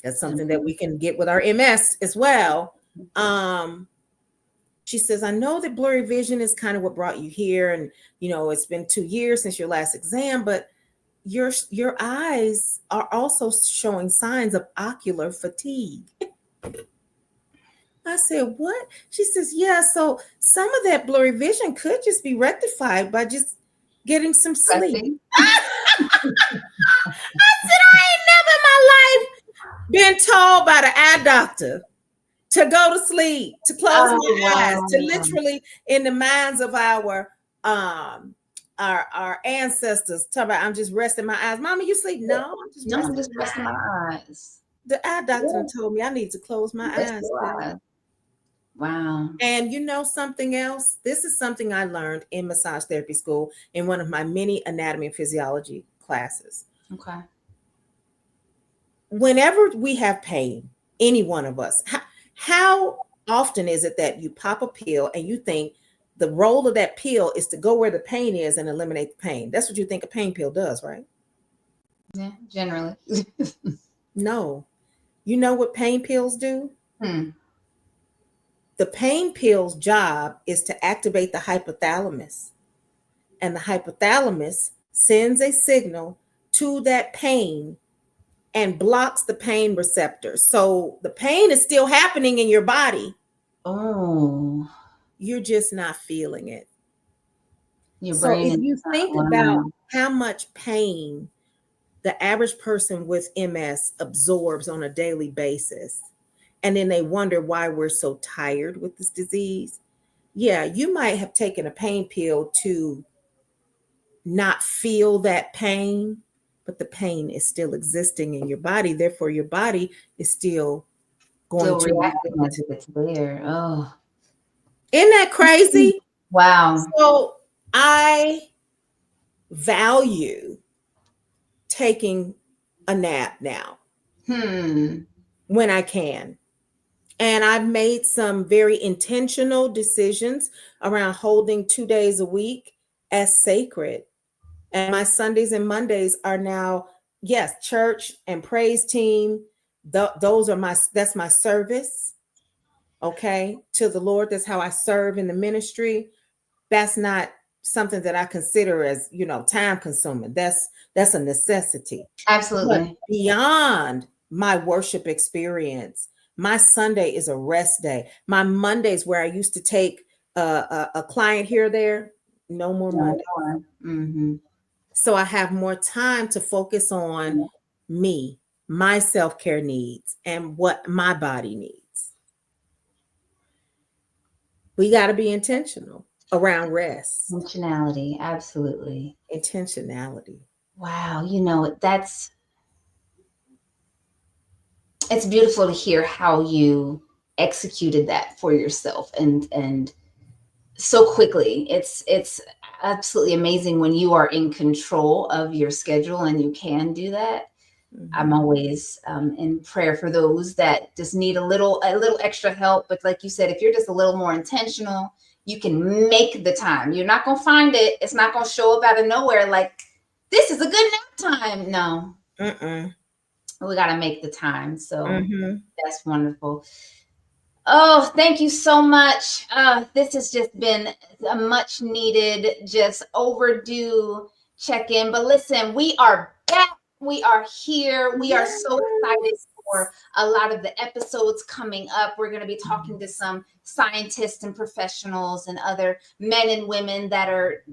That's something that we can get with our MS as well." She says, "I know that blurry vision is kind of what brought you here. And, it's been 2 years since your last exam, but your eyes are also showing signs of ocular fatigue." I said, "What?" She says, "Yeah, so some of that blurry vision could just be rectified by just getting some sleep." Resting. I said, "I ain't never in my life been told by the eye doctor to go to sleep, to close Oh, my eyes, to wow. literally in the minds of um our ancestors talk about, I'm just resting my eyes. Mama, you sleep? No, I'm just No, I'm resting just my resting my eyes. eyes. The eye doctor Yeah, done told me I need to close my rest eyes your still." eyes. Wow. And something else? This is something I learned in massage therapy school in one of my many anatomy and physiology classes. Okay. Whenever we have pain, any one of us, how often is it that you pop a pill and you think the role of that pill is to go where the pain is and eliminate the pain? That's what you think a pain pill does, right? Yeah, generally. No. You know what pain pills do? Hmm. The pain pill's job is to activate the hypothalamus, and the hypothalamus sends a signal to that pain and blocks the pain receptor. So the pain is still happening in your body. Oh, You're just not feeling it. your So brain if is you not. think about Wow. how much pain the average person with MS absorbs on a daily basis, and then they wonder why we're so tired with this disease. Yeah, you might have taken a pain pill to not feel that pain, but the pain is still existing in your body. Therefore, your body is still going Still to reacting react as to if it. it's there. Oh. Isn't that crazy? Wow. So I value taking a nap now Hmm. when I can. And I've made some very intentional decisions around holding 2 days a week as sacred. And my Sundays and Mondays are now, yes, church and praise team. Those are that's my service. Okay. To the Lord. That's how I serve in the ministry. That's not something that I consider as, time consuming. That's a necessity. But Absolutely. beyond my worship experience, my Sunday is a rest day. My Mondays, where I used to take a client here or there, no more No Monday. more. Mm-hmm. So I have more time to focus on Yeah. me, my self-care needs, and what my body needs. We got to be intentional around rest, Functionality. Absolutely. intentionality. Wow. It's beautiful to hear how you executed that for yourself and so quickly. It's absolutely amazing when you are in control of your schedule and you can do that. I'm Mhm. always in prayer for those that just need a little extra help. But like you said, if you're just a little more intentional, you can make the time. You're not gonna find it. It's not gonna show up out of nowhere. Like this is a good nap time. No, Mm-mm. we got to make the time. So Mhm. that's wonderful. Oh, thank you so much. This has just been a much needed, just overdue check in. But listen, we are back. We are here. We are so excited Yes. for a lot of the episodes coming up. We're going to be talking to some scientists and professionals and other men and women that are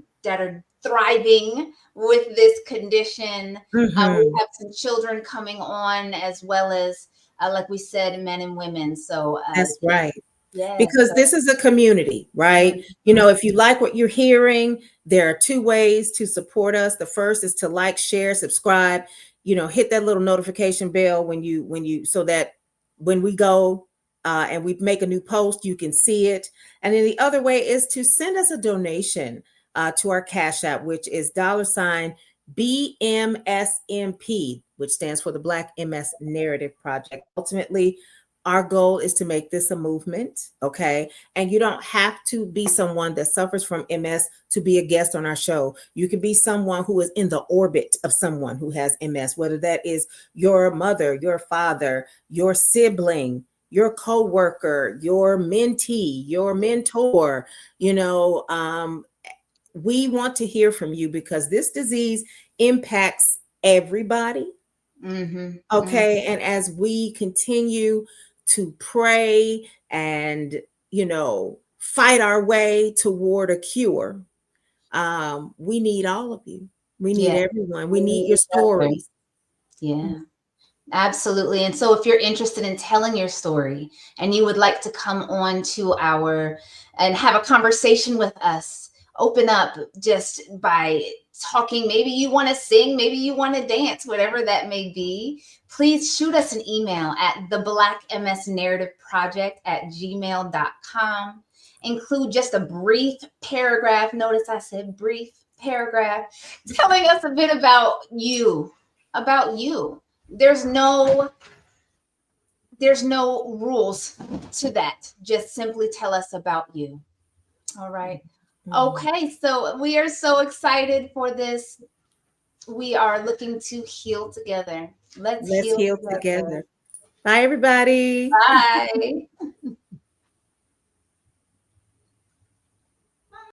thriving with this condition. We have some children coming on, as well as, like we said, men and women. So That's right. yeah, Because this is a community, right? You know, if you like what you're hearing, there are two ways to support us. The first is to like, share, subscribe, you know, hit that little notification bell so that when we go and we make a new post, you can see it. And then the other way is to send us a donation to our Cash App, which is $ BMSMP, which stands for the Black MS Narrative Project. Ultimately, our goal is to make this a movement, okay? And you don't have to be someone that suffers from MS to be a guest on our show. You can be someone who is in the orbit of someone who has MS, whether that is your mother, your father, your sibling, your coworker, your mentee, your mentor. You know, we want to hear from you because this disease impacts everybody. Okay. And as we continue to pray and, you know, fight our way toward a cure, we need all of you. We need yeah, everyone. We need your stories. yeah. Absolutely. And so if you're interested in telling your story and you would like to come on to and have a conversation with us, open up just by talking. Maybe you want to sing, maybe you want to dance, whatever that may be. Please shoot us an email at the Black MS Narrative Project at gmail.com. Include just a brief paragraph. Notice I said brief paragraph, telling us a bit about you. There's no rules to that. Just simply tell us about you. All right. Okay, so we are so excited for this. We are looking to heal together. Let's Let's heal heal together. together. Bye, everybody. Bye.